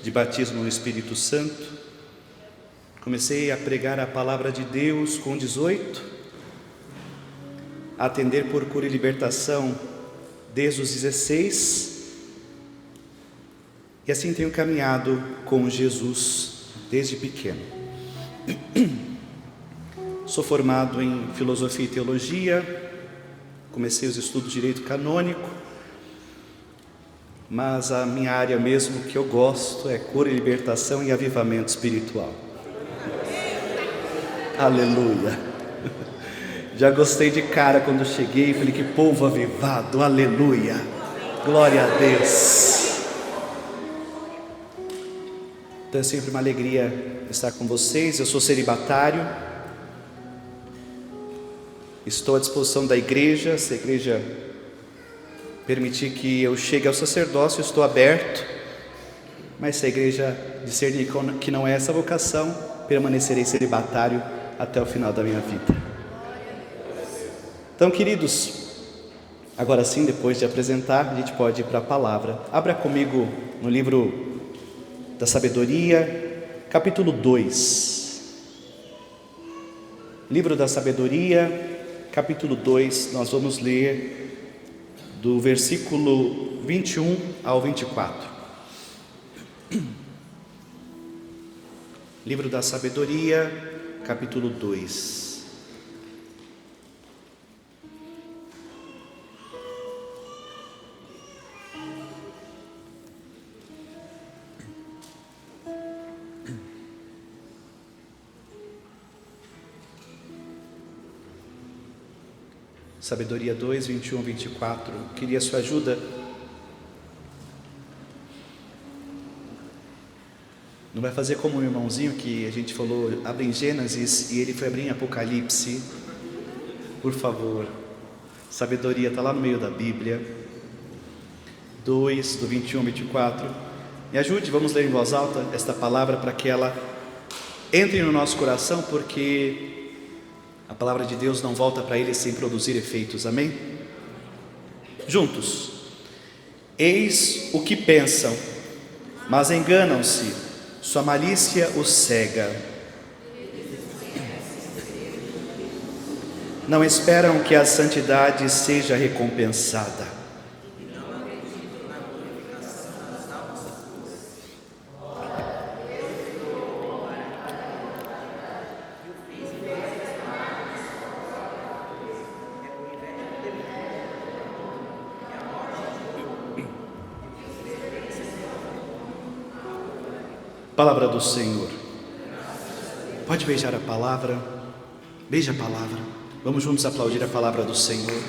de batismo no Espírito Santo. Comecei a pregar a palavra de Deus com 18, a atender por cura e libertação desde os 16, e assim tenho caminhado com Jesus desde pequeno. Sou formado em filosofia e teologia, comecei os estudos de direito canônico, mas a minha área mesmo que eu gosto é cura e libertação e avivamento espiritual. Aleluia! Já gostei de cara quando cheguei e falei: que povo avivado, aleluia! Glória a Deus! Então é sempre uma alegria estar com vocês. Eu sou celibatário, estou à disposição da igreja. Se a igreja permitir que eu chegue ao sacerdócio, estou aberto, mas se a igreja discernir que não é essa vocação, permanecerei celibatário até o final da minha vida. Então, queridos, agora sim, depois de apresentar, a gente pode ir para a palavra. Abra comigo no livro da Sabedoria, capítulo 2. Livro da Sabedoria, capítulo 2, nós vamos ler do versículo 21 ao 24. Livro da Sabedoria, capítulo 2. Sabedoria 2, 21 a 24. Queria sua ajuda. Não vai fazer como o irmãozinho que a gente falou, abre em Gênesis e ele foi abrir em Apocalipse. Por favor. Sabedoria está lá no meio da Bíblia. 2, do 21 ao 24. Me ajude, vamos ler em voz alta esta palavra para que ela entre no nosso coração, porque a palavra de Deus não volta para Ele sem produzir efeitos, amém? Juntos. Eis o que pensam, mas enganam-se, sua malícia os cega. Não esperam que a santidade seja recompensada. Palavra do Senhor. Pode beijar a palavra. Beija a palavra. Vamos juntos aplaudir a palavra do Senhor.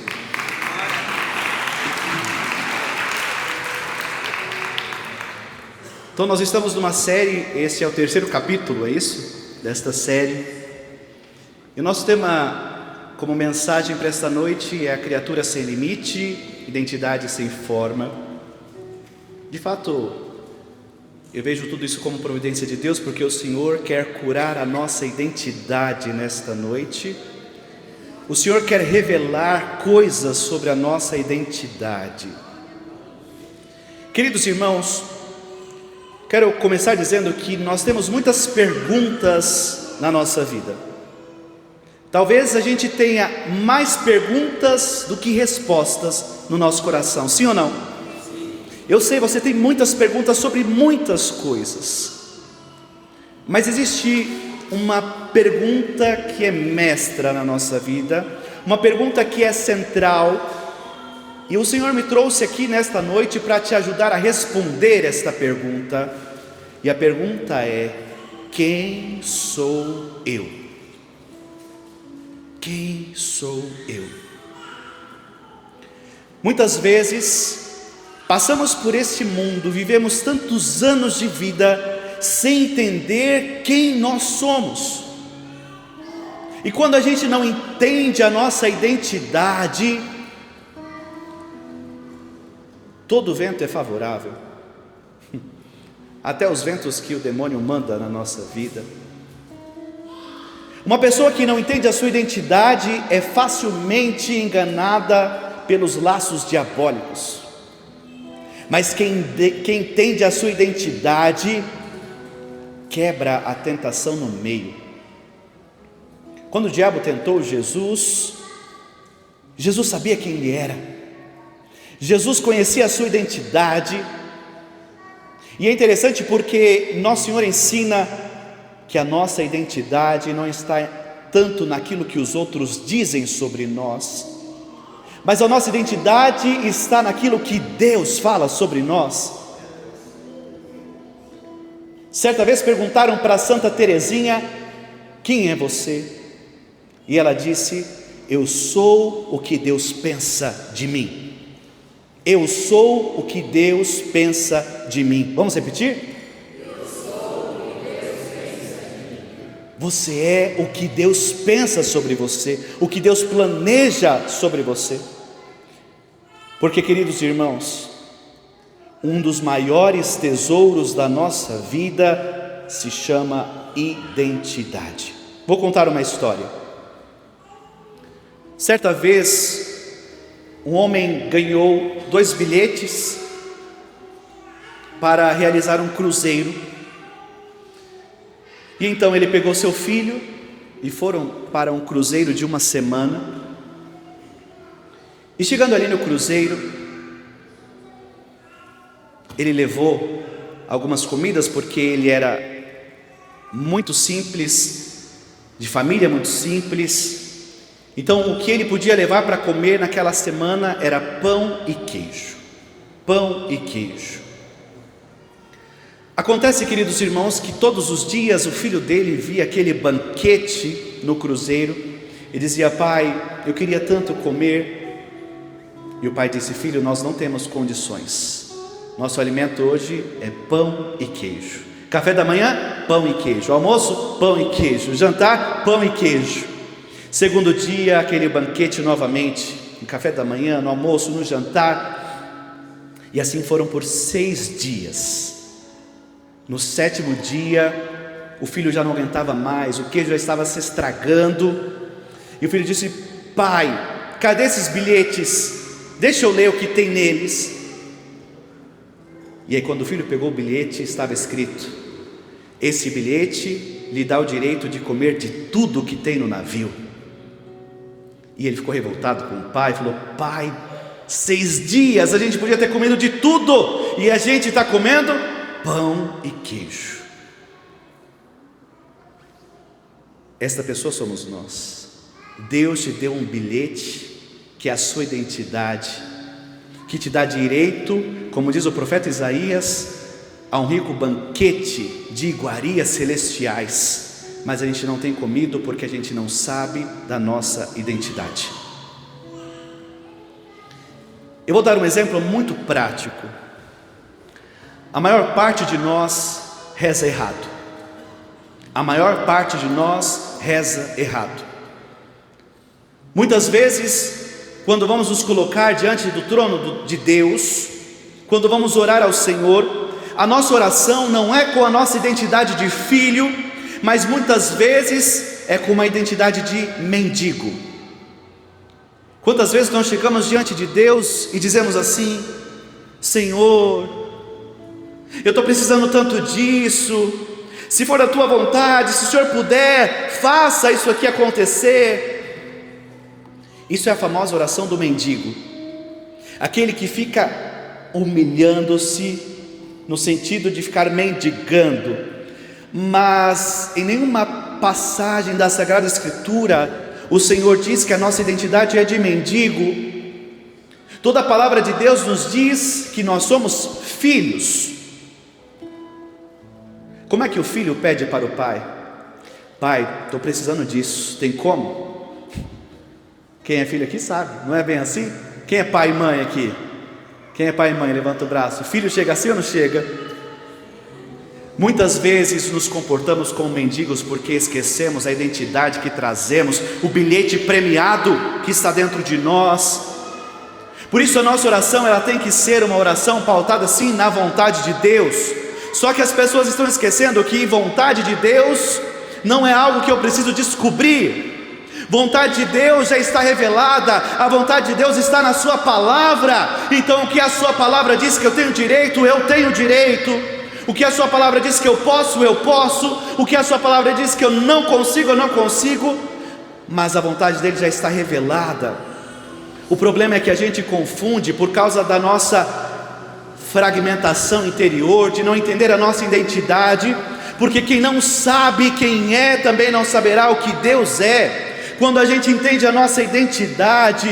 Então nós estamos numa série, esse é o terceiro capítulo, é isso? Desta série. E o nosso tema como mensagem para esta noite é a criatura sem limite, identidade sem forma. De fato, eu vejo tudo isso como providência de Deus, porque o Senhor quer curar a nossa identidade nesta noite. O Senhor quer revelar coisas sobre a nossa identidade. Queridos irmãos, quero começar dizendo que nós temos muitas perguntas na nossa vida. Talvez a gente tenha mais perguntas do que respostas no nosso coração, sim ou não? Eu sei, você tem muitas perguntas sobre muitas coisas, mas existe uma pergunta que é mestra na nossa vida, uma pergunta que é central, e o Senhor me trouxe aqui nesta noite para te ajudar a responder esta pergunta, e a pergunta é: quem sou eu? Quem sou eu? Muitas vezes passamos por este mundo, vivemos tantos anos de vida sem entender quem nós somos. E quando a gente não entende a nossa identidade, todo vento é favorável. Até os ventos que o demônio manda na nossa vida. Uma pessoa que não entende a sua identidade é facilmente enganada pelos laços diabólicos. Mas quem entende a sua identidade, quebra a tentação no meio. Quando o diabo tentou Jesus, Jesus sabia quem ele era, Jesus conhecia a sua identidade. E é interessante porque Nosso Senhor ensina que a nossa identidade não está tanto naquilo que os outros dizem sobre nós, mas a nossa identidade está naquilo que Deus fala sobre nós. Certa vez perguntaram para Santa Teresinha: quem é você? E ela disse: eu sou o que Deus pensa de mim. Eu sou o que Deus pensa de mim. Vamos repetir? Eu sou o que Deus pensa de mim. Você é o que Deus pensa sobre você, o que Deus planeja sobre você. Porque, queridos irmãos, um dos maiores tesouros da nossa vida se chama identidade. Vou contar uma história. Certa vez, um homem ganhou 2 bilhetes para realizar um cruzeiro. E então ele pegou seu filho e foram para um cruzeiro de 1 semana. E chegando ali no cruzeiro, ele levou algumas comidas, porque ele era muito simples, de família muito simples. Então o que ele podia levar para comer naquela semana era pão e queijo. Pão e queijo. Acontece, queridos irmãos, que todos os dias o filho dele via aquele banquete no cruzeiro e dizia: pai, eu queria tanto comer. E o pai disse: filho, nós não temos condições. Nosso alimento hoje é pão e queijo. Café da manhã, pão e queijo. Almoço, pão e queijo. Jantar, pão e queijo. Segundo dia, aquele banquete novamente. No café da manhã, no almoço, no jantar. E assim foram por 6 dias. No 7º dia, o filho já não aguentava mais, o queijo já estava se estragando. E o filho disse: pai, cadê esses bilhetes? Deixa eu ler o que tem neles. E aí, quando o filho pegou o bilhete, estava escrito: esse bilhete lhe dá o direito de comer de tudo que tem no navio. E ele ficou revoltado com o pai, falou: pai, 6 dias a gente podia ter comido de tudo, e a gente está comendo pão e queijo. Esta pessoa somos nós. Deus te deu um bilhete que é a sua identidade, que te dá direito, como diz o profeta Isaías, a um rico banquete de iguarias celestiais. Mas a gente não tem comido porque a gente não sabe da nossa identidade. Eu vou dar um exemplo muito prático. A maior parte de nós reza errado. A maior parte de nós reza errado. Muitas vezes, quando vamos nos colocar diante do trono de Deus, quando vamos orar ao Senhor, a nossa oração não é com a nossa identidade de filho, mas muitas vezes é com uma identidade de mendigo. Quantas vezes nós chegamos diante de Deus e dizemos assim: Senhor, eu estou precisando tanto disso, se for a tua vontade, se o Senhor puder, faça isso aqui acontecer. Isso é a famosa oração do mendigo, aquele que fica humilhando-se, no sentido de ficar mendigando. Mas em nenhuma passagem da Sagrada Escritura o Senhor diz que a nossa identidade é de mendigo. Toda a palavra de Deus nos diz que nós somos filhos. Como é que o filho pede para o pai? Pai, estou precisando disso, tem como? Quem é filho aqui sabe, não é bem assim? Quem é pai e mãe aqui? Quem é pai e mãe? Levanta o braço. O filho chega assim ou não chega? Muitas vezes nos comportamos como mendigos porque esquecemos a identidade que trazemos, o bilhete premiado que está dentro de nós. Por isso a nossa oração, ela tem que ser uma oração pautada sim na vontade de Deus. Só que as pessoas estão esquecendo que vontade de Deus não é algo que eu preciso descobrir. Vontade de Deus já está revelada, a vontade de Deus está na sua palavra. Então o que a sua palavra diz que eu tenho direito, eu tenho direito. O que a sua palavra diz que eu posso. O que a sua palavra diz que eu não consigo, eu não consigo. Mas a vontade dele já está revelada. O problema é que a gente confunde por causa da nossa fragmentação interior, de não entender a nossa identidade, porque quem não sabe quem é, também não saberá o que Deus é. Quando a gente entende a nossa identidade,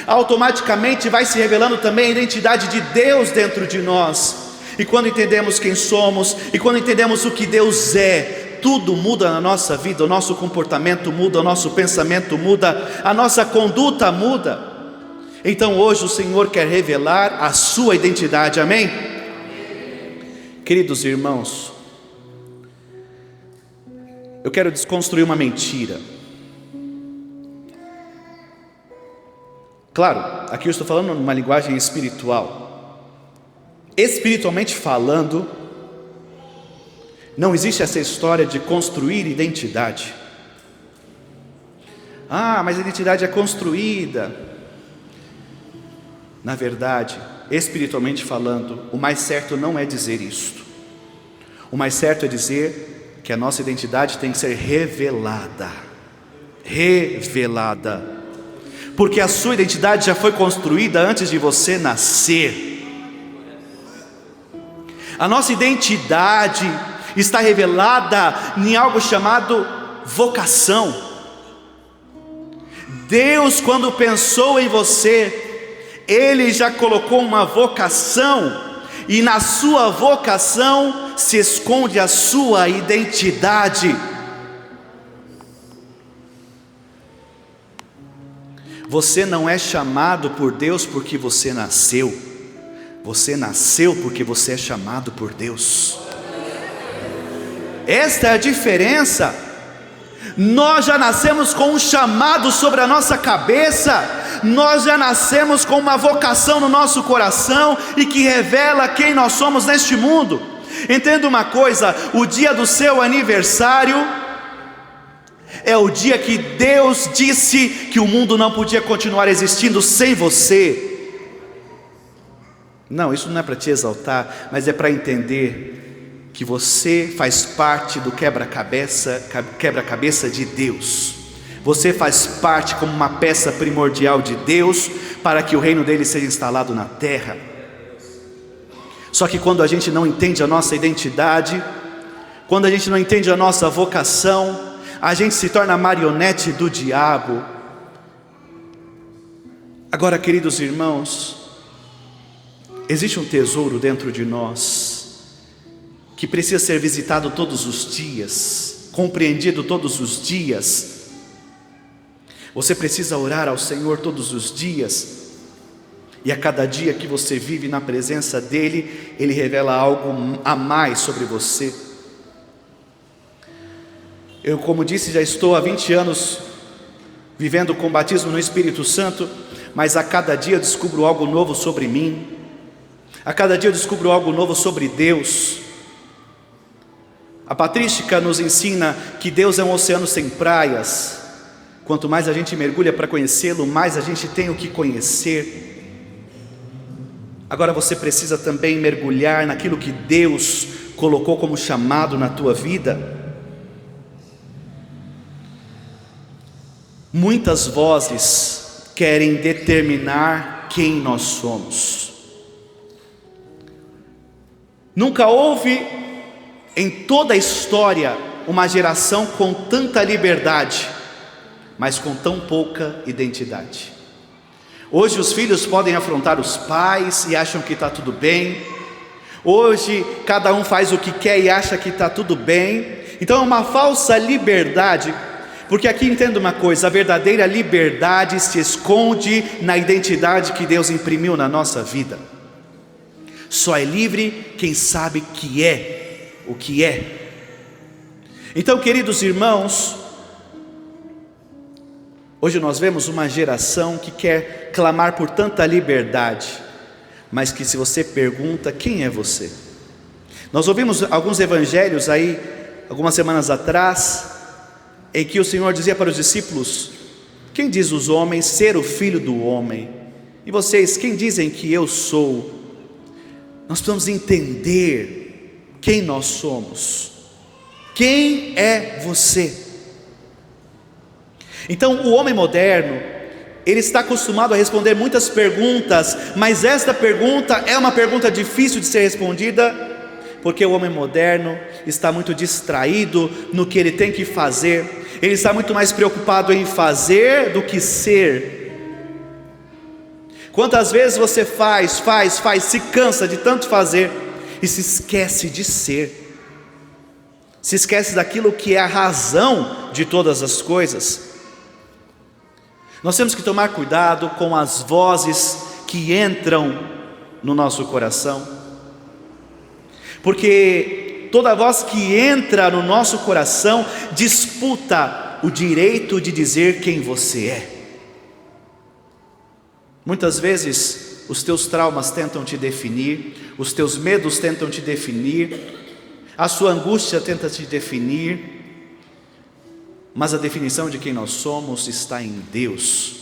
automaticamente vai se revelando também a identidade de Deus dentro de nós. E quando entendemos quem somos, e quando entendemos o que Deus é, tudo muda na nossa vida. O nosso comportamento muda, o nosso pensamento muda, a nossa conduta muda. Então hoje o Senhor quer revelar a sua identidade, amém? Queridos irmãos, eu quero desconstruir uma mentira. Claro, aqui eu estou falando numa linguagem espiritual. Espiritualmente falando, não existe essa história de construir identidade. Mas a identidade é construída. Na verdade, espiritualmente falando, o mais certo não é dizer isto. O mais certo é dizer que a nossa identidade tem que ser revelada. Revelada. Porque a sua identidade já foi construída antes de você nascer. A nossa identidade está revelada em algo chamado vocação. Deus, quando pensou em você, Ele já colocou uma vocação, e na sua vocação se esconde a sua identidade. Você não é chamado por Deus porque você nasceu. Você nasceu porque você é chamado por Deus. Esta é a diferença. Nós já nascemos com um chamado sobre a nossa cabeça. Nós já nascemos com uma vocação no nosso coração e que revela quem nós somos neste mundo. Entenda uma coisa: o dia do seu aniversário é o dia que Deus disse que o mundo não podia continuar existindo sem você. Não, isso não é para te exaltar, mas é para entender que você faz parte do quebra-cabeça de Deus. Você faz parte como uma peça primordial de Deus para que o reino dele seja instalado na terra. Só que quando a gente não entende a nossa identidade, quando a gente não entende a nossa vocação, a gente se torna marionete do diabo. Agora, queridos irmãos, existe um tesouro dentro de nós que precisa ser visitado todos os dias, compreendido todos os dias. Você precisa orar ao Senhor todos os dias, e a cada dia que você vive na presença dEle, Ele revela algo a mais sobre você. Eu, como disse, já estou há 20 anos vivendo com batismo no Espírito Santo, mas a cada dia eu descubro algo novo sobre mim, a cada dia eu descubro algo novo sobre Deus. A patrística nos ensina que Deus é um oceano sem praias. Quanto mais a gente mergulha para conhecê-lo, mais a gente tem o que conhecer. Agora você precisa também mergulhar naquilo que Deus colocou como chamado na tua vida. Muitas vozes querem determinar quem nós somos. Nunca houve em toda a história uma geração com tanta liberdade, mas com tão pouca identidade. Hoje os filhos podem afrontar os pais e acham que está tudo bem. Hoje cada um faz o que quer e acha que está tudo bem. Então é uma falsa liberdade, porque aqui entenda uma coisa: a verdadeira liberdade se esconde na identidade que Deus imprimiu na nossa vida. Só é livre quem sabe que é o que é. Então, queridos irmãos, hoje nós vemos uma geração que quer clamar por tanta liberdade, mas que, se você pergunta, quem é você? Nós ouvimos alguns evangelhos aí, algumas semanas atrás, em que o Senhor dizia para os discípulos: Quem diz os homens ser o filho do homem? E vocês, quem dizem que eu sou? Nós precisamos entender quem nós somos. Quem é você? Então, o homem moderno, ele está acostumado a responder muitas perguntas, mas esta pergunta é uma pergunta difícil de ser respondida, porque o homem moderno está muito distraído no que ele tem que fazer. Ele está muito mais preocupado em fazer do que ser. Quantas vezes você faz, se cansa de tanto fazer e se esquece de ser, se esquece daquilo que é a razão de todas as coisas. Nós temos que tomar cuidado com as vozes que entram no nosso coração, porque toda voz que entra no nosso coração disputa o direito de dizer quem você é. Muitas vezes os teus traumas tentam te definir, os teus medos tentam te definir, a sua angústia tenta te definir, mas a definição de quem nós somos está em Deus.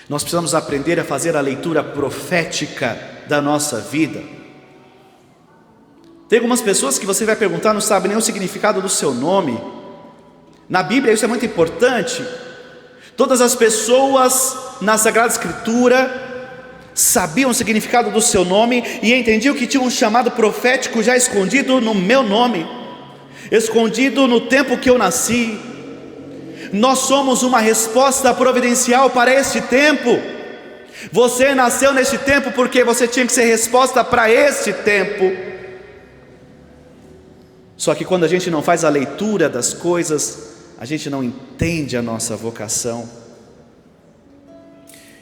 Nós precisamos aprender a fazer a leitura profética da nossa vida. Tem algumas pessoas que você vai perguntar, não sabe nem o significado do seu nome. Na Bíblia isso é muito importante. Todas as pessoas na Sagrada Escritura sabiam o significado do seu nome e entendiam que tinha um chamado profético já escondido no meu nome, escondido no tempo que eu nasci. Nós somos uma resposta providencial para este tempo. Você nasceu neste tempo porque você tinha que ser resposta para este tempo. Só que quando a gente não faz a leitura das coisas, a gente não entende a nossa vocação.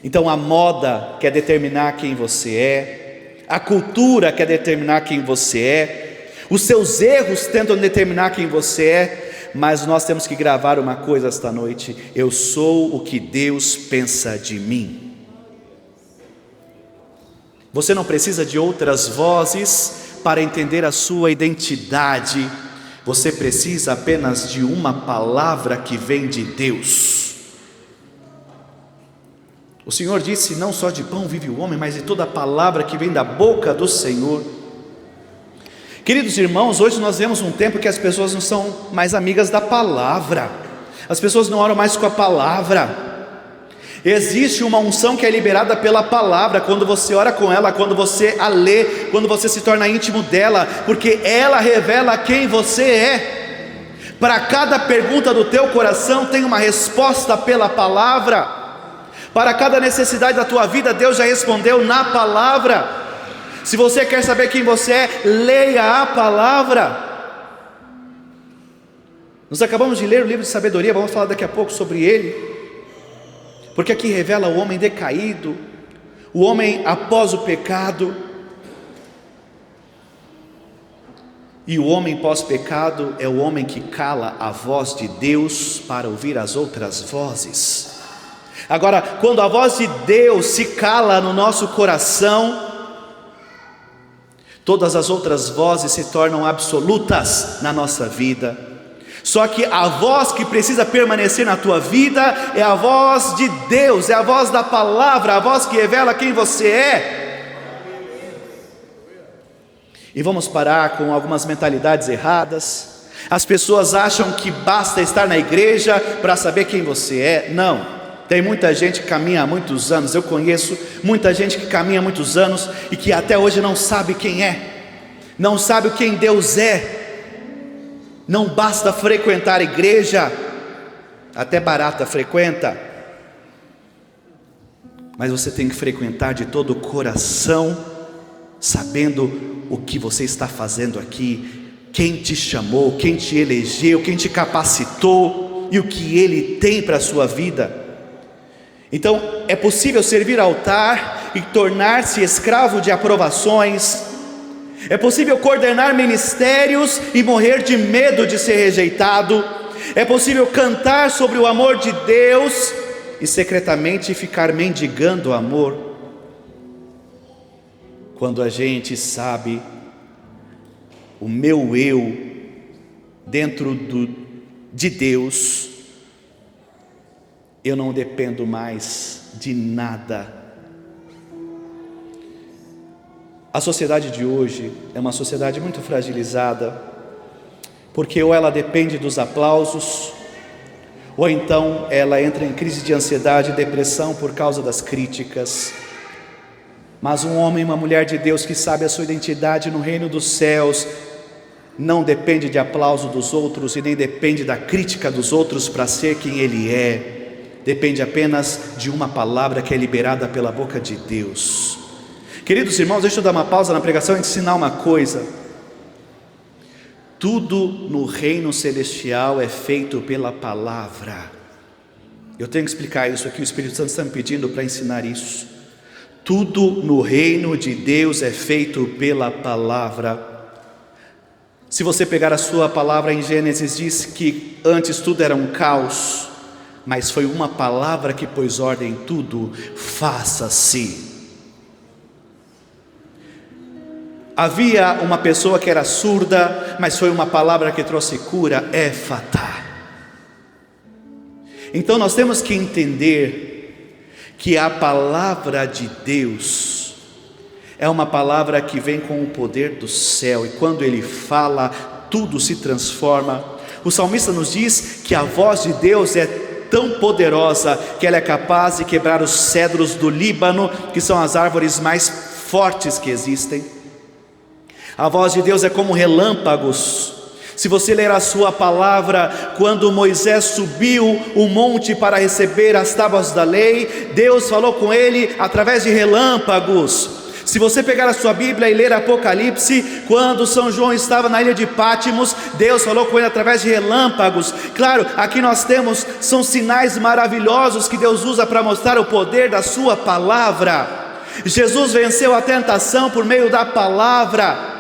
Então a moda quer determinar quem você é, a cultura quer determinar quem você é, os seus erros tentam determinar quem você é, mas nós temos que gravar uma coisa esta noite: eu sou o que Deus pensa de mim. Você não precisa de outras vozes para entender a sua identidade, você precisa apenas de uma palavra que vem de Deus. O Senhor disse: não só de pão vive o homem, mas de toda palavra que vem da boca do Senhor. Queridos irmãos, hoje nós vemos um tempo que as pessoas não são mais amigas da palavra, as pessoas não oram mais com a palavra. Existe uma unção que é liberada pela palavra, quando você ora com ela, quando você a lê, quando você se torna íntimo dela, porque ela revela quem você é. Para cada pergunta do teu coração tem uma resposta pela palavra. Para cada necessidade da tua vida, Deus já respondeu na palavra. Se você quer saber quem você é, leia a palavra. Nós acabamos de ler o livro de sabedoria, vamos falar daqui a pouco sobre ele, porque aqui revela o homem decaído, o homem após o pecado. E o homem pós-pecado é o homem que cala a voz de Deus para ouvir as outras vozes. Agora, quando a voz de Deus se cala no nosso coração, todas as outras vozes se tornam absolutas na nossa vida. Só que a voz que precisa permanecer na tua vida é a voz de Deus, é a voz da palavra, a voz que revela quem você é. E vamos parar com algumas mentalidades erradas. As pessoas acham que basta estar na igreja para saber quem você é. Não. Tem muita gente que caminha há muitos anos, eu conheço muita gente que caminha há muitos anos e que até hoje não sabe quem é, não sabe quem Deus é. Não basta frequentar a igreja, até barata frequenta, mas você tem que frequentar de todo o coração, sabendo o que você está fazendo aqui, quem te chamou, quem te elegeu, quem te capacitou e o que Ele tem para a sua vida. Então é possível servir ao altar e tornar-se escravo de aprovações. É possível coordenar ministérios e morrer de medo de ser rejeitado. É possível cantar sobre o amor de Deus e secretamente ficar mendigando o amor. Quando a gente sabe o meu eu dentro de Deus, eu não dependo mais de nada. A sociedade de hoje é uma sociedade muito fragilizada, porque ou ela depende dos aplausos, ou então ela entra em crise de ansiedade e depressão por causa das críticas. Mas um homem e uma mulher de Deus que sabe a sua identidade no reino dos céus, não depende de aplauso dos outros e nem depende da crítica dos outros para ser quem ele é. Depende apenas de uma palavra que é liberada pela boca de Deus. Queridos irmãos, deixa eu dar uma pausa na pregação e ensinar uma coisa. Tudo no reino celestial é feito pela palavra. Eu tenho que explicar isso aqui, o Espírito Santo está me pedindo para ensinar isso. Tudo no reino de Deus é feito pela palavra. Se você pegar a sua palavra em Gênesis, diz que antes tudo era um caos, mas foi uma palavra que pôs ordem em tudo: faça-se. Havia uma pessoa que era surda, mas foi uma palavra que trouxe cura: éfata. Então nós temos que entender que a palavra de Deus é uma palavra que vem com o poder do céu, e quando Ele fala, tudo se transforma. O salmista nos diz que a voz de Deus é tão poderosa que ela é capaz de quebrar os cedros do Líbano, que são as árvores mais fortes que existem. A voz de Deus é como relâmpagos. Se você ler a sua palavra, quando Moisés subiu o monte para receber as tábuas da lei, Deus falou com ele através de relâmpagos. Se você pegar a sua Bíblia e ler Apocalipse, quando São João estava na ilha de Pátimos, Deus falou com ele através de relâmpagos. Claro, aqui nós temos, são sinais maravilhosos que Deus usa para mostrar o poder da sua palavra. Jesus venceu a tentação por meio da palavra,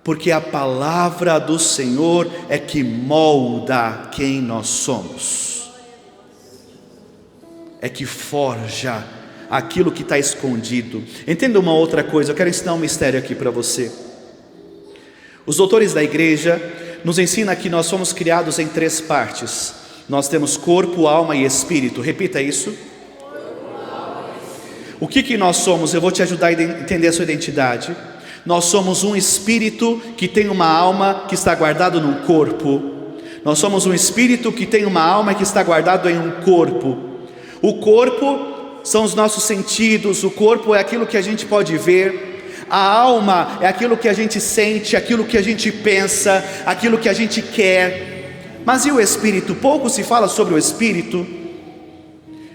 porque a palavra do Senhor é que molda quem nós somos, é que forja aquilo que está escondido. Entenda uma outra coisa, eu quero ensinar um mistério aqui para você. Os doutores da igreja nos ensinam que nós somos criados em 3 partes. Nós temos corpo, alma e espírito. Repita isso. O que nós somos? Eu vou te ajudar a entender a sua identidade. Nós somos um espírito que tem uma alma que está guardado num corpo. Nós somos um espírito que tem uma alma que está guardado em um corpo. O corpo são os nossos sentidos, o corpo é aquilo que a gente pode ver, a alma é aquilo que a gente sente, aquilo que a gente pensa, aquilo que a gente quer. Mas e o espírito? Pouco se fala sobre o espírito.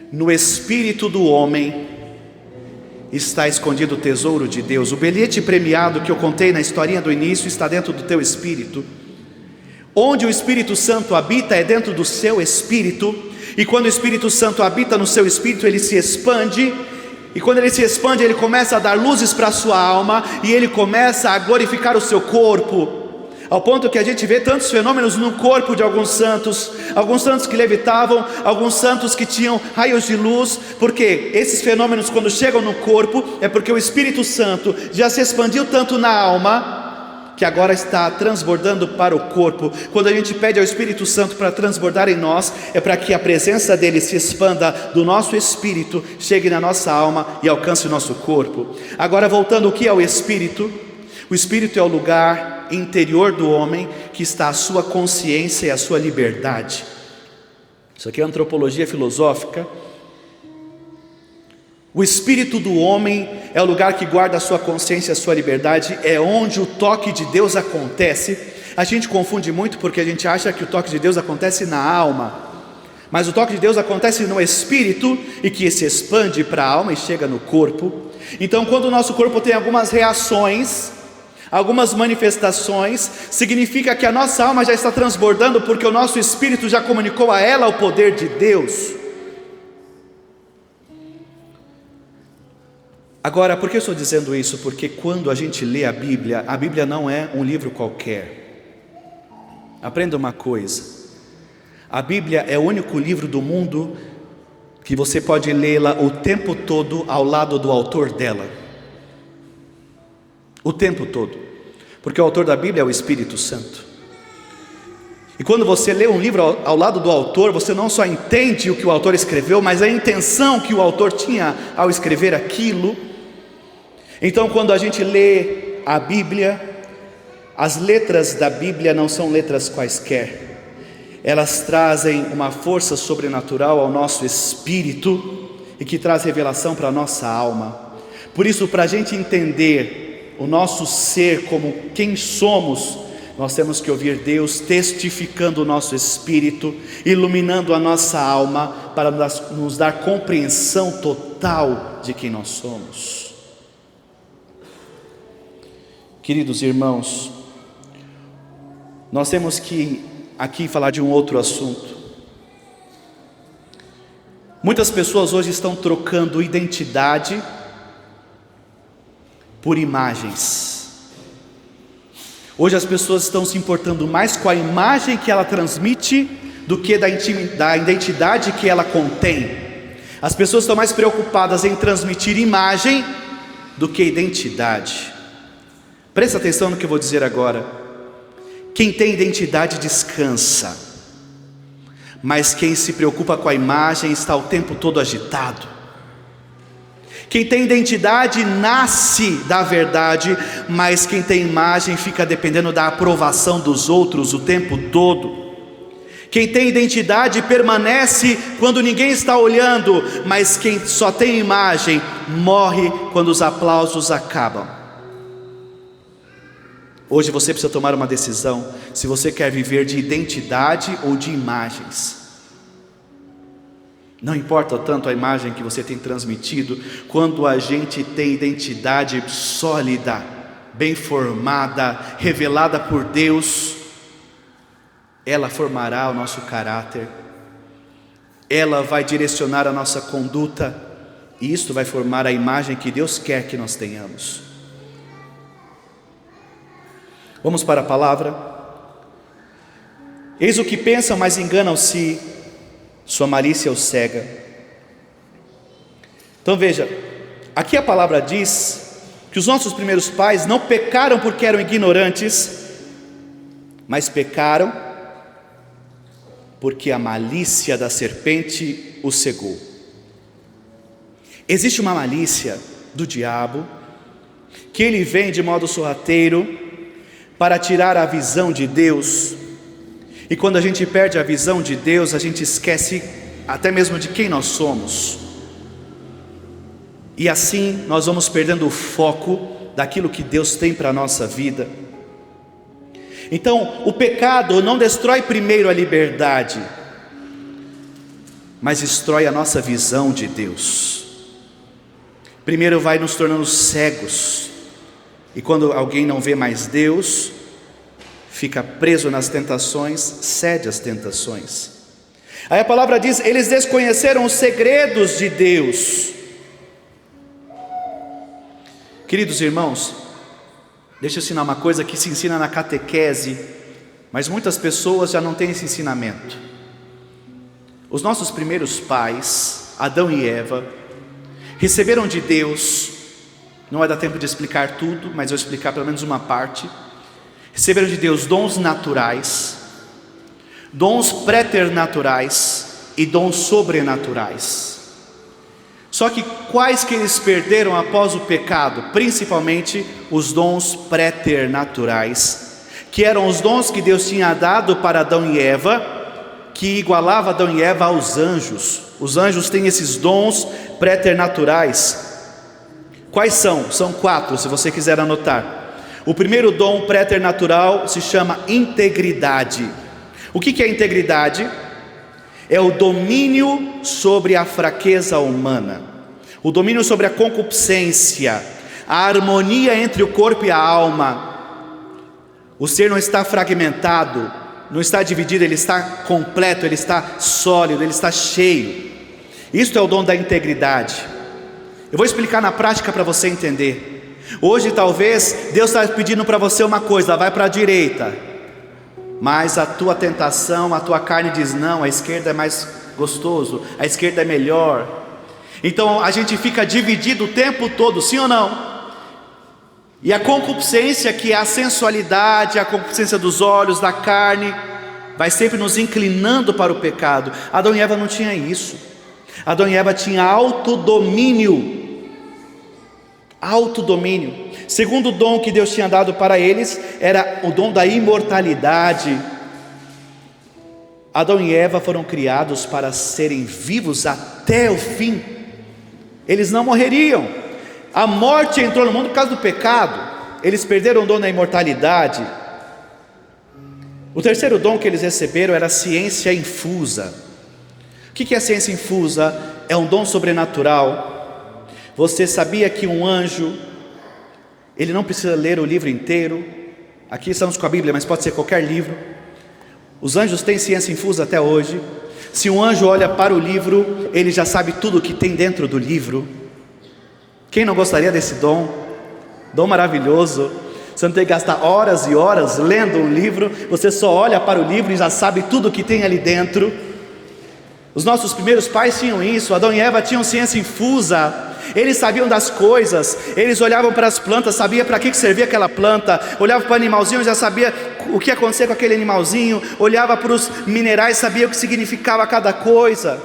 No espírito do homem está escondido o tesouro de Deus. O bilhete premiado que eu contei na historinha do início está dentro do teu espírito. Onde o Espírito Santo habita é dentro do seu espírito. E quando o Espírito Santo habita no seu espírito, ele se expande. E quando ele se expande, ele começa a dar luzes para a sua alma, e ele começa a glorificar o seu corpo, ao ponto que a gente vê tantos fenômenos no corpo de alguns santos que levitavam, alguns santos que tinham raios de luz. Porque esses fenômenos, quando chegam no corpo, é porque o Espírito Santo já se expandiu tanto na alma, que agora está transbordando para o corpo. Quando a gente pede ao Espírito Santo para transbordar em nós, é para que a presença dele se expanda do nosso espírito, chegue na nossa alma e alcance o nosso corpo. Agora, voltando, o que é o espírito? O espírito é o lugar interior do homem que está a sua consciência e a sua liberdade. Isso aqui é antropologia filosófica. O espírito do homem é o lugar que guarda a sua consciência e a sua liberdade, é onde o toque de Deus acontece. A gente confunde muito porque a gente acha que o toque de Deus acontece na alma, mas o toque de Deus acontece no espírito, e que se expande para a alma e chega no corpo. Então, quando o nosso corpo tem algumas reações, algumas manifestações, significa que a nossa alma já está transbordando, porque o nosso espírito já comunicou a ela o poder de Deus. Agora, por que eu estou dizendo isso? Porque quando a gente lê a Bíblia não é um livro qualquer. Aprenda uma coisa: a Bíblia é o único livro do mundo que você pode lê-la o tempo todo ao lado do autor dela. O tempo todo. Porque o autor da Bíblia é o Espírito Santo. E quando você lê um livro ao lado do autor, você não só entende o que o autor escreveu, mas a intenção que o autor tinha ao escrever aquilo. Então, quando a gente lê a Bíblia, as letras da Bíblia não são letras quaisquer. Elas trazem uma força sobrenatural ao nosso espírito e que traz revelação para a nossa alma. Por isso, para a gente entender o nosso ser como quem somos, nós temos que ouvir Deus testificando o nosso espírito, iluminando a nossa alma para nos dar compreensão total de quem nós somos. Queridos irmãos, nós temos que aqui falar de um outro assunto. Muitas pessoas hoje estão trocando identidade por imagens. Hoje as pessoas estão se importando mais com a imagem que ela transmite do que da identidade que ela contém. As pessoas estão mais preocupadas em transmitir imagem do que identidade. Presta atenção no que eu vou dizer agora. Quem tem identidade descansa, mas quem se preocupa com a imagem está o tempo todo agitado. Quem tem identidade nasce da verdade, mas quem tem imagem fica dependendo da aprovação dos outros o tempo todo. Quem tem identidade permanece quando ninguém está olhando, mas quem só tem imagem morre quando os aplausos acabam. Hoje você precisa tomar uma decisão, se você quer viver de identidade ou de imagens. Não importa tanto a imagem que você tem transmitido, quando a gente tem identidade sólida, bem formada, revelada por Deus, ela formará o nosso caráter, ela vai direcionar a nossa conduta, e isso vai formar a imagem que Deus quer que nós tenhamos. Vamos para a palavra. Eis o que pensam, mas enganam-se, sua malícia os cega. Então veja, aqui a palavra diz que os nossos primeiros pais não pecaram porque eram ignorantes, mas pecaram porque a malícia da serpente os cegou. Existe uma malícia do diabo, que ele vem de modo sorrateiro para tirar a visão de Deus. E quando a gente perde a visão de Deus, a gente esquece até mesmo de quem nós somos. E assim nós vamos perdendo o foco daquilo que Deus tem para a nossa vida. Então, o pecado não destrói primeiro a liberdade, mas destrói a nossa visão de Deus. Primeiro vai nos tornando cegos, e quando alguém não vê mais Deus, fica preso nas tentações, cede às tentações. Aí a palavra diz, eles desconheceram os segredos de Deus. Queridos irmãos, deixa eu ensinar uma coisa que se ensina na catequese, mas muitas pessoas já não têm esse ensinamento. Os nossos primeiros pais, Adão e Eva, receberam de Deus, não vai dar tempo de explicar tudo, mas eu vou explicar pelo menos uma parte. Receberam de Deus dons naturais, dons preternaturais e dons sobrenaturais. Só que quais que eles perderam após o pecado? Principalmente os dons preternaturais, que eram os dons que Deus tinha dado para Adão e Eva, que igualava Adão e Eva aos anjos. Os anjos têm esses dons preternaturais. Quais são? São 4, se você quiser anotar. O primeiro dom preternatural se chama integridade. O que é integridade? É o domínio sobre a fraqueza humana, o domínio sobre a concupiscência, a harmonia entre o corpo e a alma. O ser não está fragmentado, não está dividido, ele está completo, ele está sólido, ele está cheio. Isto é o dom da integridade. Eu vou explicar na prática para você entender. Hoje talvez Deus está pedindo para você uma coisa, vai para a direita, mas a tua tentação, a tua carne diz não, a esquerda é mais gostoso, a esquerda é melhor. Então a gente fica dividido o tempo todo, sim ou não? E a concupiscência, que é a sensualidade, a concupiscência dos olhos, da carne, vai sempre nos inclinando para o pecado. Adão e Eva não tinham isso. Adão e Eva tinham autodomínio. Autodomínio. Segundo dom que Deus tinha dado para eles era o dom da imortalidade. Adão e Eva foram criados para serem vivos até o fim. Eles não morreriam. A morte entrou no mundo por causa do pecado. Eles perderam o dom da imortalidade. O terceiro dom que eles receberam era a ciência infusa. O que é a ciência infusa? É um dom sobrenatural. Você sabia que um anjo, ele não precisa ler o livro inteiro? Aqui estamos com a Bíblia, mas pode ser qualquer livro. Os anjos têm ciência infusa até hoje. Se um anjo olha para o livro, ele já sabe tudo o que tem dentro do livro. Quem não gostaria desse dom? Dom maravilhoso. Você não tem que gastar horas e horas lendo um livro. Você só olha para o livro e já sabe tudo o que tem ali dentro. Os nossos primeiros pais tinham isso. Adão e Eva tinham ciência infusa. Eles sabiam das coisas. Eles olhavam para as plantas, sabia para que servia aquela planta. Olhava para o animalzinho, já sabia o que acontecia com aquele animalzinho. Olhava para os minerais, sabia o que significava cada coisa.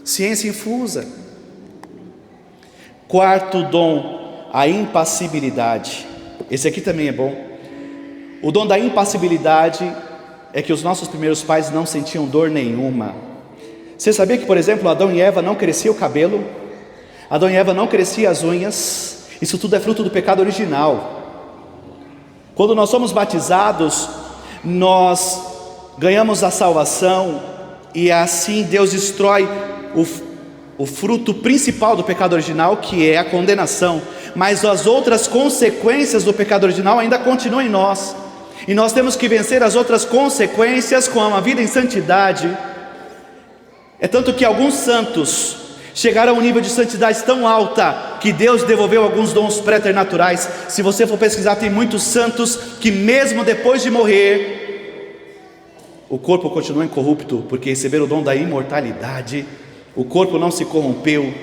Ciência infusa. Quarto dom, a impassibilidade. Esse aqui também é bom. O dom da impassibilidade é que os nossos primeiros pais não sentiam dor nenhuma. Você sabia que, por exemplo, Adão e Eva não crescia o cabelo? Adão e Eva não crescia as unhas? Isso tudo é fruto do pecado original. Quando nós somos batizados, nós ganhamos a salvação, e assim Deus destrói o fruto principal do pecado original, que é a condenação. Mas as outras consequências do pecado original ainda continuam em nós, e nós temos que vencer as outras consequências com uma vida em santidade. É tanto que alguns santos chegaram a um nível de santidade tão alta que Deus devolveu alguns dons preternaturais. Se você for pesquisar, tem muitos santos que mesmo depois de morrer, o corpo continua incorrupto, porque receberam o dom da imortalidade. O corpo não se corrompeu.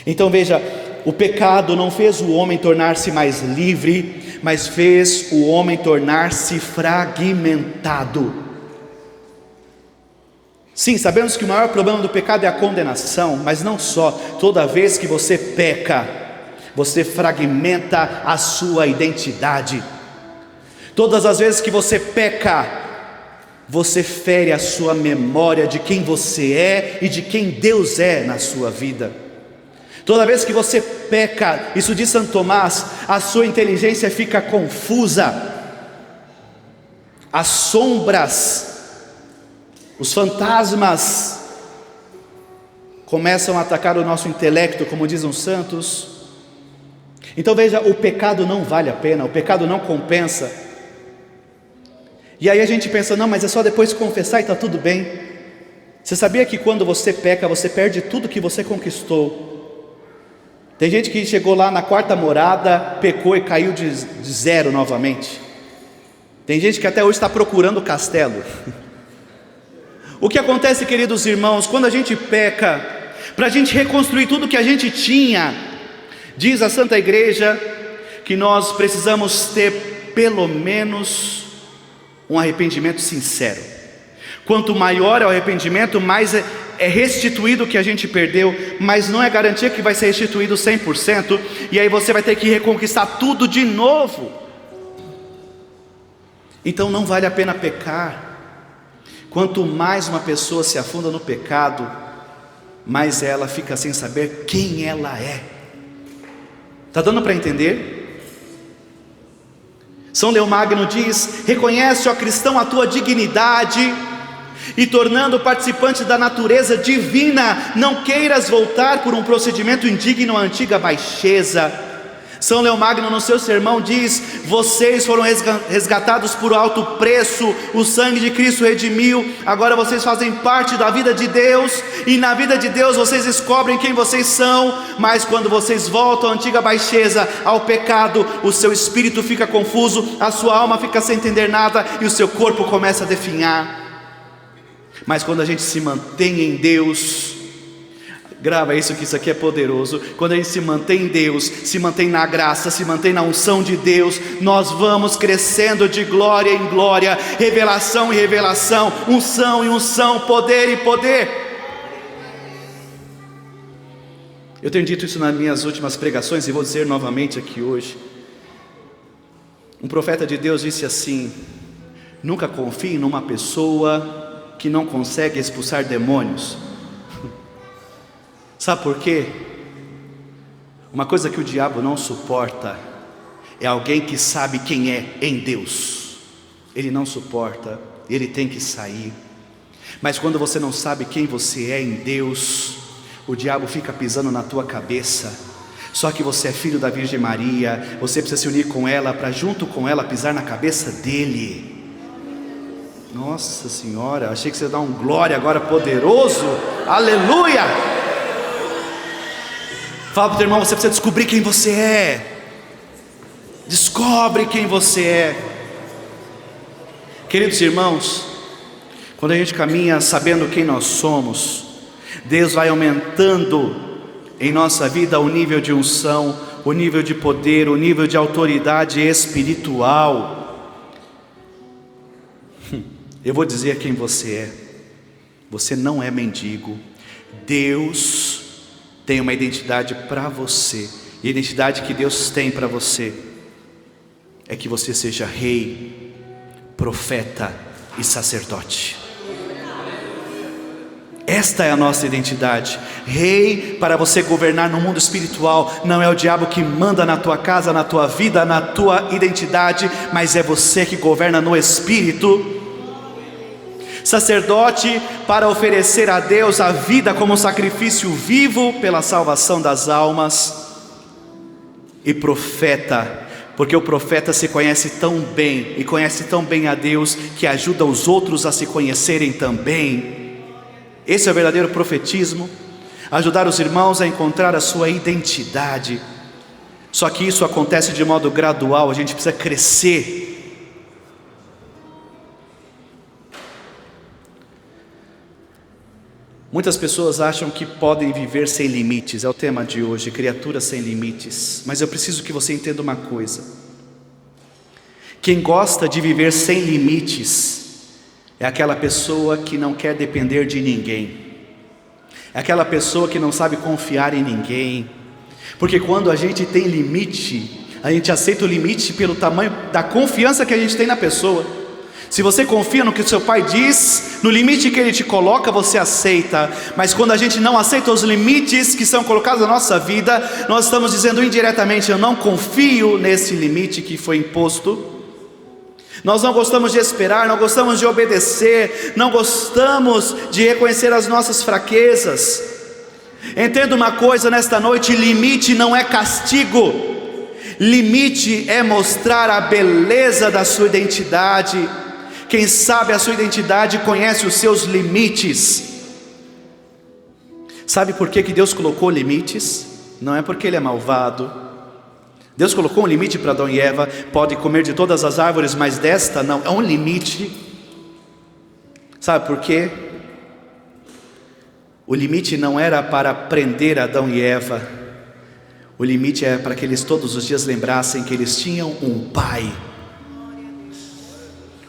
Então veja, o pecado não fez o homem tornar-se mais livre, mas fez o homem tornar-se fragmentado. Sim, sabemos que o maior problema do pecado é a condenação, mas não só. Toda vez que você peca, você fragmenta a sua identidade. Todas as vezes que você peca, você fere a sua memória de quem você é e de quem Deus é na sua vida. Toda vez que você peca, isso diz Santo Tomás, a sua inteligência fica confusa. As sombras, os fantasmas começam a atacar o nosso intelecto, como dizem os santos. Então veja, o pecado não vale a pena, o pecado não compensa. E aí a gente pensa, não, mas é só depois confessar e está tudo bem. Você sabia que quando você peca, você perde tudo que você conquistou? Tem gente que chegou lá na quarta morada, pecou e caiu de zero novamente. Tem gente que até hoje está procurando o castelo. O que acontece, queridos irmãos, quando a gente peca, para a gente reconstruir tudo que a gente tinha, diz a Santa Igreja que nós precisamos ter pelo menos um arrependimento sincero. Quanto maior é o arrependimento, mais é restituído o que a gente perdeu, mas não é garantia que vai ser restituído 100%, e aí você vai ter que reconquistar tudo de novo. Então não vale a pena pecar. Quanto mais uma pessoa se afunda no pecado, mais ela fica sem saber quem ela é. Está dando para entender? São Leomagno diz: reconhece, ó cristão, a tua dignidade, e tornando participante da natureza divina, não queiras voltar por um procedimento indigno à antiga baixeza. São Leomagno no seu sermão diz: vocês foram resgatados por alto preço, o sangue de Cristo redimiu, agora vocês fazem parte da vida de Deus, e na vida de Deus vocês descobrem quem vocês são. Mas quando vocês voltam à antiga baixeza, ao pecado, o seu espírito fica confuso, a sua alma fica sem entender nada, e o seu corpo começa a definhar. Mas quando a gente se mantém em Deus, Grava isso, que isso aqui é poderoso. Quando a gente se mantém em Deus, se mantém na graça, se mantém na unção de Deus, nós vamos crescendo de glória em glória, revelação em revelação, unção em unção, poder em poder. Eu tenho dito isso nas minhas últimas pregações e vou dizer novamente aqui hoje. Um profeta de Deus disse assim: nunca confie numa pessoa que não consegue expulsar demônios. Sabe por quê? Uma coisa que o diabo não suporta é alguém que sabe quem é em Deus. Ele não suporta, ele tem que sair. Mas quando você não sabe quem você é em Deus, o diabo fica pisando na tua cabeça. Só que você é filho da Virgem Maria, você precisa se unir com ela para junto com ela pisar na cabeça dele. Nossa Senhora, achei que você ia dar um glória agora poderoso. Aleluia! Fala para o teu irmão, você precisa descobrir quem você é. Descobre quem você é. Queridos irmãos, quando a gente caminha sabendo quem nós somos, Deus vai aumentando em nossa vida o nível de unção, o nível de poder, o nível de autoridade espiritual. Eu vou dizer quem você é. Você não é mendigo. Deus tem uma identidade para você, e a identidade que Deus tem para você é que você seja rei, profeta e sacerdote. Esta é a nossa identidade. Rei, para você governar no mundo espiritual. Não é o diabo que manda na tua casa, na tua vida, na tua identidade, mas é você que governa no espírito. Sacerdote, para oferecer a Deus a vida como um sacrifício vivo pela salvação das almas. E profeta, porque o profeta se conhece tão bem e conhece tão bem a Deus que ajuda os outros a se conhecerem também. Esse é o verdadeiro profetismo, ajudar os irmãos a encontrar a sua identidade. Só que isso acontece de modo gradual, a gente precisa crescer. Muitas pessoas acham que podem viver sem limites, é o tema de hoje, criaturas sem limites. Mas eu preciso que você entenda uma coisa: quem gosta de viver sem limites é aquela pessoa que não quer depender de ninguém, é aquela pessoa que não sabe confiar em ninguém. Porque quando a gente tem limite, a gente aceita o limite pelo tamanho da confiança que a gente tem na pessoa. Se você confia no que o seu pai diz, no limite que ele te coloca, você aceita. Mas quando a gente não aceita os limites que são colocados na nossa vida, nós estamos dizendo indiretamente: eu não confio nesse limite que foi imposto. Nós não gostamos de esperar, não gostamos de obedecer, não gostamos de reconhecer as nossas fraquezas. Entenda uma coisa nesta noite: limite não é castigo. Limite é mostrar a beleza da sua identidade. Quem sabe a sua identidade conhece os seus limites. Sabe por que Deus colocou limites? Não é porque Ele é malvado. Deus colocou um limite para Adão e Eva: pode comer de todas as árvores, mas desta não. É um limite. Sabe por quê? O limite não era para prender Adão e Eva. O limite é para que eles todos os dias lembrassem que eles tinham um pai.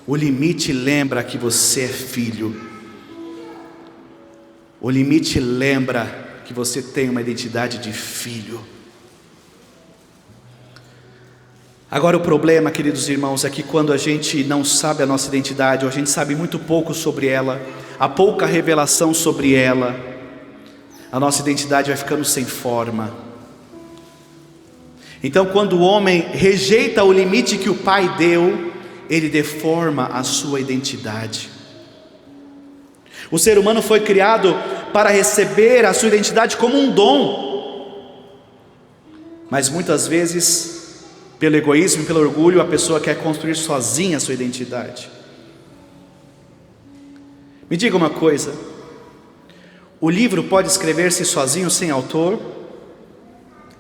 O limite lembra que você é filho. O limite lembra que você tem uma identidade de filho. Agora o problema, queridos irmãos, é que quando a gente não sabe a nossa identidade, ou a gente sabe muito pouco sobre ela, há pouca revelação sobre ela, a nossa identidade vai ficando sem forma. Então, quando o homem rejeita o limite que o pai deu, ele deforma a sua identidade. O ser humano foi criado para receber a sua identidade como um dom. Mas muitas vezes, pelo egoísmo e pelo orgulho, a pessoa quer construir sozinha a sua identidade. Me diga uma coisa: o livro pode escrever-se sozinho, sem autor?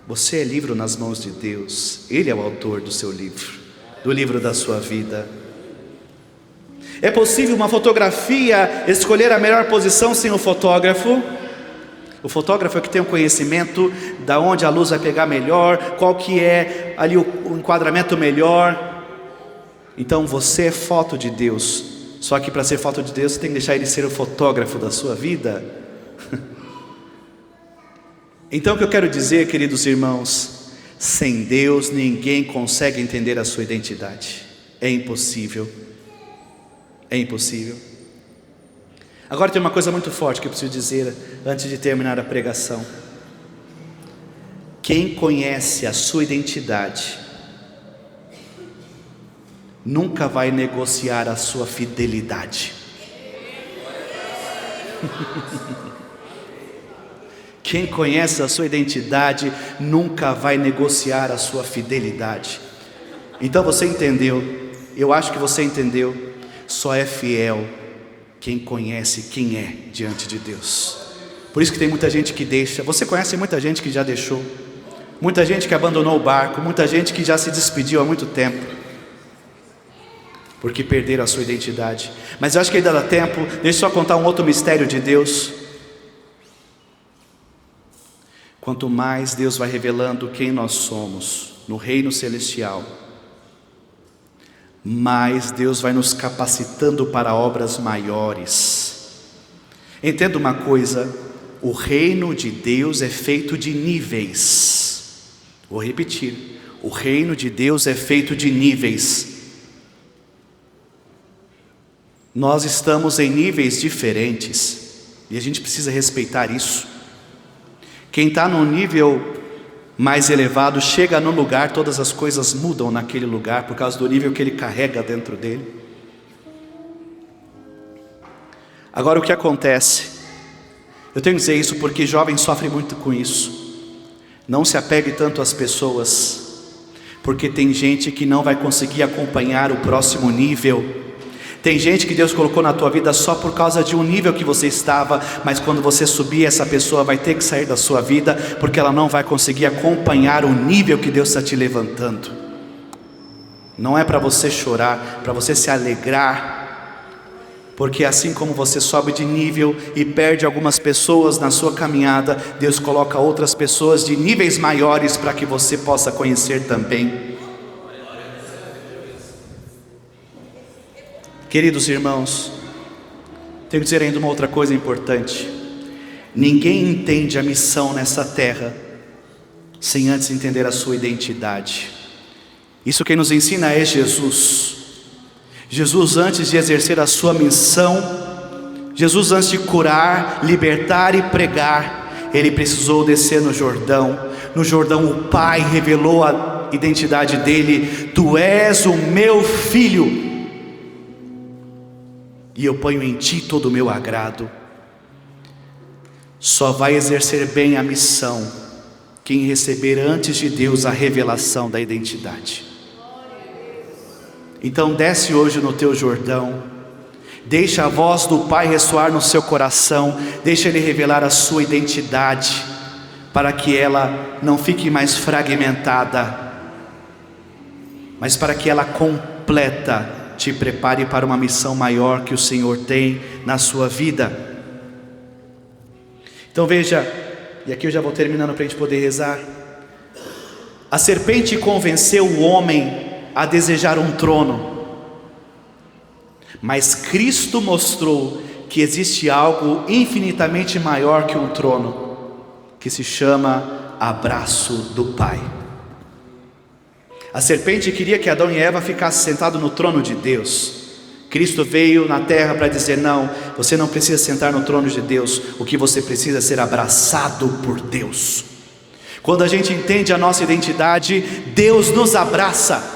Você é livro nas mãos de Deus. Ele é o autor do seu livro, do livro da sua vida. É possível uma fotografia escolher a melhor posição sem o fotógrafo? O fotógrafo é que tem o conhecimento da onde a luz vai pegar melhor, qual que é ali o enquadramento melhor. Então você é foto de Deus. Só que para ser foto de Deus, você tem que deixar Ele ser o fotógrafo da sua vida. Então o que eu quero dizer, queridos irmãos, sem Deus ninguém consegue entender a sua identidade. É impossível. É impossível. Agora tem uma coisa muito forte que eu preciso dizer antes de terminar a pregação. Quem conhece a sua identidade nunca vai negociar a sua fidelidade. Quem conhece a sua identidade nunca vai negociar a sua fidelidade. Então você entendeu, eu acho que você entendeu, só é fiel quem conhece quem é diante de Deus. Por isso que tem muita gente que deixa. Você conhece muita gente que já deixou, muita gente que abandonou o barco, muita gente que já se despediu há muito tempo, porque perderam a sua identidade. Mas eu acho que ainda dá tempo. Deixa eu só contar um outro mistério de Deus. Quanto mais Deus vai revelando quem nós somos no reino celestial, mais Deus vai nos capacitando para obras maiores. Entenda uma coisa: o reino de Deus é feito de níveis. Vou repetir: o reino de Deus é feito de níveis. Nós estamos em níveis diferentes e a gente precisa respeitar isso. Quem está no nível mais elevado chega no lugar, todas as coisas mudam naquele lugar por causa do nível que ele carrega dentro dele. Agora o que acontece? Eu tenho que dizer isso porque jovens sofrem muito com isso. Não se apegue tanto às pessoas, porque tem gente que não vai conseguir acompanhar o próximo nível. Tem gente que Deus colocou na tua vida só por causa de um nível que você estava, mas quando você subir, essa pessoa vai ter que sair da sua vida, porque ela não vai conseguir acompanhar o nível que Deus está te levantando. Não é para você chorar, para você se alegrar, porque assim como você sobe de nível e perde algumas pessoas na sua caminhada, Deus coloca outras pessoas de níveis maiores para que você possa conhecer também. Queridos irmãos, tenho que dizer ainda uma outra coisa importante. Ninguém entende a missão nessa terra sem antes entender a sua identidade. Isso quem nos ensina é Jesus. Jesus, antes de exercer a sua missão, Jesus, antes de curar, libertar e pregar, ele precisou descer no Jordão. No Jordão o Pai revelou a identidade dele: tu és o meu filho, e eu ponho em ti todo o meu agrado. Só vai exercer bem a missão quem receber antes de Deus a revelação da identidade. Então desce hoje no teu Jordão, deixa a voz do Pai ressoar no seu coração, deixa Ele revelar a sua identidade, para que ela não fique mais fragmentada, mas para que ela completa te prepare para uma missão maior que o Senhor tem na sua vida. Então veja, e aqui eu já vou terminando para a gente poder rezar. A serpente convenceu o homem a desejar um trono, mas Cristo mostrou que existe algo infinitamente maior que um trono, que se chama abraço do Pai. A serpente queria que Adão e Eva ficassem sentados no trono de Deus. Cristo veio na terra para dizer: não, você não precisa sentar no trono de Deus, o que você precisa é ser abraçado por Deus. Quando a gente entende a nossa identidade, Deus nos abraça.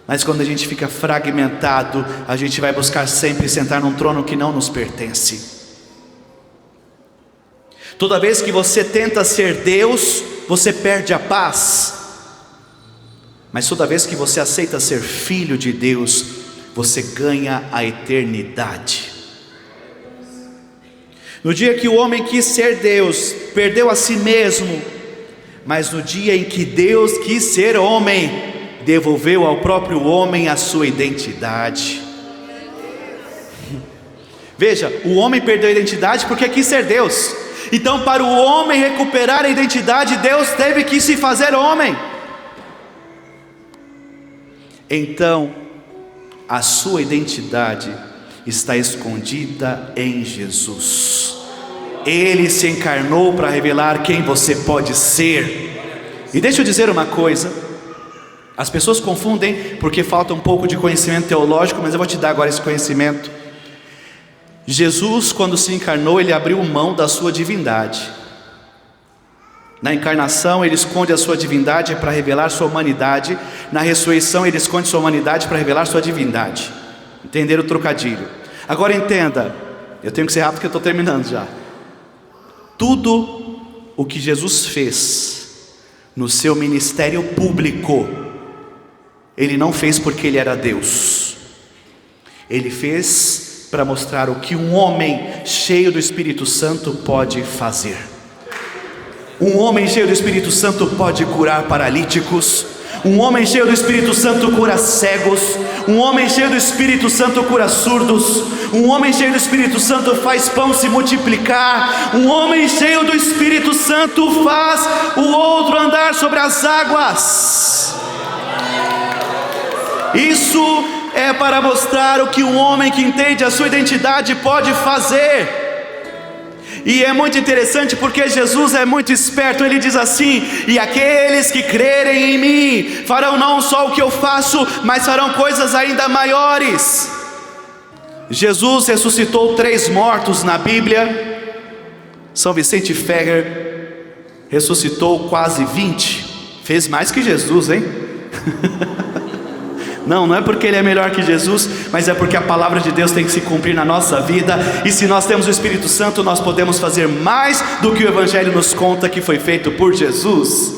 Mas quando a gente fica fragmentado, a gente vai buscar sempre sentar num trono que não nos pertence. Toda vez que você tenta ser Deus, você perde a paz. Mas toda vez que você aceita ser filho de Deus, você ganha a eternidade. No dia que o homem quis ser Deus, perdeu a si mesmo. Mas no dia em que Deus quis ser homem, devolveu ao próprio homem a sua identidade. Veja, o homem perdeu a identidade porque quis ser Deus. Então, para o homem recuperar a identidade, Deus teve que se fazer homem. Então, a sua identidade está escondida em Jesus. Ele se encarnou para revelar quem você pode ser. E deixa eu dizer uma coisa: as pessoas confundem porque falta um pouco de conhecimento teológico, mas eu vou te dar agora esse conhecimento. Jesus, quando se encarnou, ele abriu mão da sua divindade. Na encarnação ele esconde a sua divindade para revelar sua humanidade. Na ressurreição ele esconde sua humanidade para revelar sua divindade. Entenderam o trocadilho? Agora entenda, eu tenho que ser rápido porque eu estou terminando já. Tudo o que Jesus fez no seu ministério público, ele não fez porque ele era Deus. Ele fez para mostrar o que um homem cheio do Espírito Santo pode fazer. Um homem cheio do Espírito Santo pode curar paralíticos. Um homem cheio do Espírito Santo cura cegos. Um homem cheio do Espírito Santo cura surdos. Um homem cheio do Espírito Santo faz pão se multiplicar. Um homem cheio do Espírito Santo faz o outro andar sobre as águas. Isso é para mostrar o que um homem que entende a sua identidade pode fazer. E é muito interessante porque Jesus é muito esperto. Ele diz assim: e aqueles que crerem em mim farão não só o que eu faço, mas farão coisas ainda maiores. Jesus ressuscitou 3 mortos na Bíblia. São Vicente Ferrer ressuscitou quase 20. Fez mais que Jesus, hein? Não é porque ele é melhor que Jesus, mas é porque a palavra de Deus tem que se cumprir na nossa vida. E se nós temos o Espírito Santo, nós podemos fazer mais do que o Evangelho nos conta que foi feito por Jesus.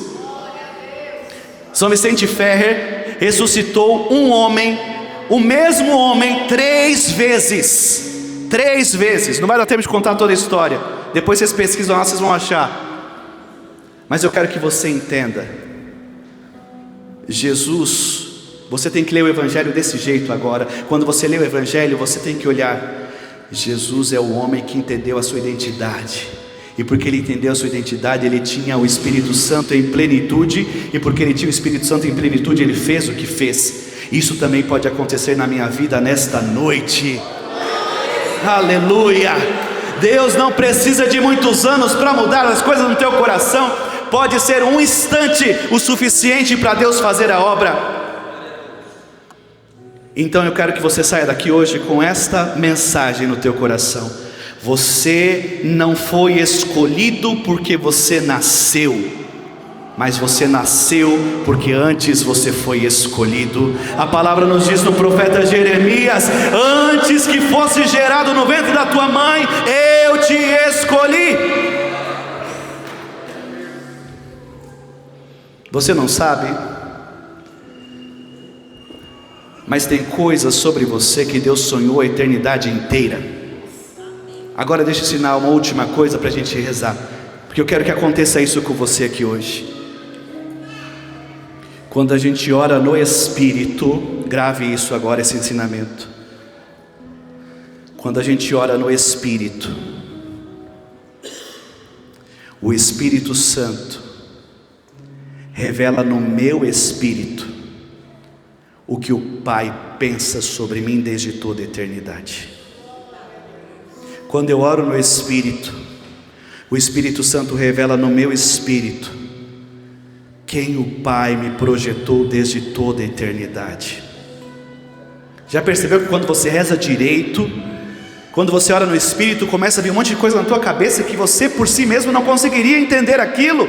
São Vicente Ferrer ressuscitou um homem, o mesmo homem, 3 vezes. 3 vezes, não vai dar tempo de contar toda a história. Depois vocês pesquisam lá, vocês vão achar. Mas eu quero que você entenda: Jesus, você tem que ler o Evangelho desse jeito agora. Quando você lê o Evangelho, você tem que olhar: Jesus é o homem que entendeu a sua identidade. E porque ele entendeu a sua identidade, ele tinha o Espírito Santo em plenitude. E porque ele tinha o Espírito Santo em plenitude, ele fez o que fez. Isso também pode acontecer na minha vida nesta noite. Aleluia! Deus não precisa de muitos anos para mudar as coisas no teu coração. Pode ser um instante o suficiente para Deus fazer a obra. Então eu quero que você saia daqui hoje com esta mensagem no teu coração: você não foi escolhido porque você nasceu, mas você nasceu porque antes você foi escolhido. A palavra nos diz no profeta Jeremias: antes que fosse gerado no ventre da tua mãe, eu te escolhi. Você não sabe, mas tem coisas sobre você que Deus sonhou a eternidade inteira. Agora deixa eu ensinar uma última coisa para a gente rezar, porque eu quero que aconteça isso com você aqui hoje. Quando a gente ora no Espírito, grave isso agora, esse ensinamento. Quando a gente ora no Espírito, o Espírito Santo revela no meu espírito o que o Pai pensa sobre mim desde toda a eternidade. Quando eu oro no Espírito, o Espírito Santo revela no meu espírito quem o Pai me projetou desde toda a eternidade. Já percebeu que quando você reza direito, quando você ora no Espírito, começa a vir um monte de coisa na tua cabeça que você por si mesmo não conseguiria entender aquilo?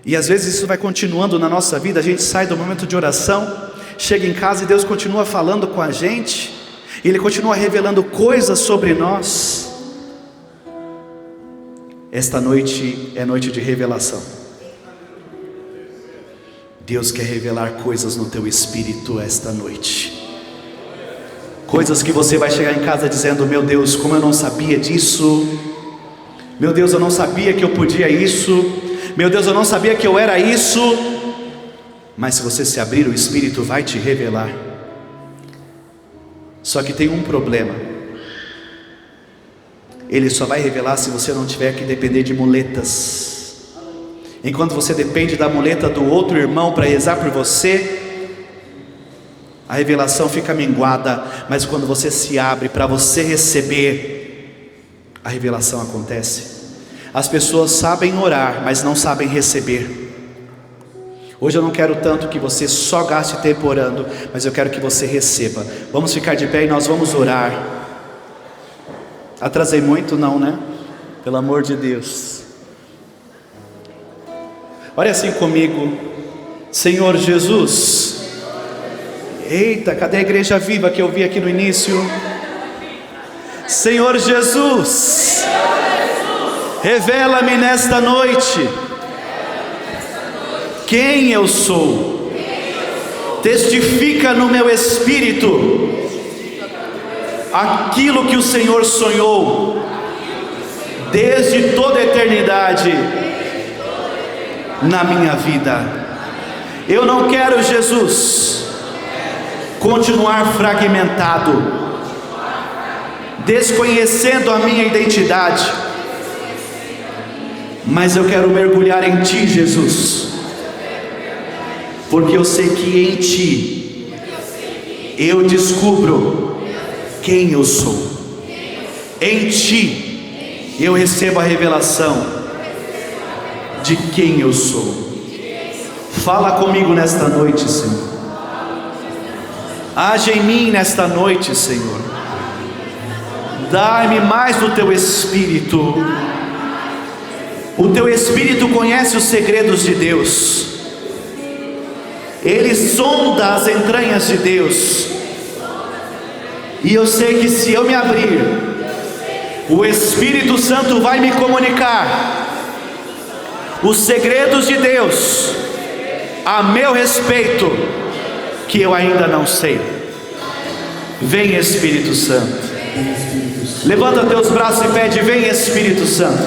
E às vezes isso vai continuando na nossa vida. A gente sai do momento de oração, chega em casa e Deus continua falando com a gente, e Ele continua revelando coisas sobre nós. Esta noite é noite de revelação. Deus quer revelar coisas no teu espírito esta noite. Coisas que você vai chegar em casa dizendo: meu Deus, como eu não sabia disso. Meu Deus, eu não sabia que eu podia isso. Meu Deus, eu não sabia que eu era isso. Mas se você se abrir, o Espírito vai te revelar. Só que tem um problema: Ele só vai revelar se você não tiver que depender de muletas. Enquanto você depende da muleta do outro irmão para rezar por você, a revelação fica minguada. Mas quando você se abre para você receber, a revelação acontece. As pessoas sabem orar, mas não sabem receber. Hoje eu não quero tanto que você só gaste tempo orando, mas eu quero que você receba. Vamos ficar de pé e nós vamos orar. Atrasei muito? Não, né? Pelo amor de Deus. Ore assim comigo. Senhor Jesus. Eita, cadê a igreja viva que eu vi aqui no início? Senhor Jesus, revela-me nesta noite quem eu sou. Testifica no meu espírito aquilo que o Senhor sonhou desde toda a eternidade na minha vida. Eu não quero, Jesus, continuar fragmentado, desconhecendo a minha identidade, mas eu quero mergulhar em Ti, Jesus, porque eu sei que em Ti eu descubro quem eu sou. Em Ti eu recebo a revelação de quem eu sou. Fala comigo nesta noite, Senhor. Age em mim nesta noite, Senhor. Dá-me mais do Teu Espírito. O Teu Espírito conhece os segredos de Deus. Ele sonda as entranhas de Deus. E eu sei que se eu me abrir, o Espírito Santo vai me comunicar os segredos de Deus a meu respeito, que eu ainda não sei. Vem, Espírito Santo. Levanta teus braços e pede: vem, Espírito Santo.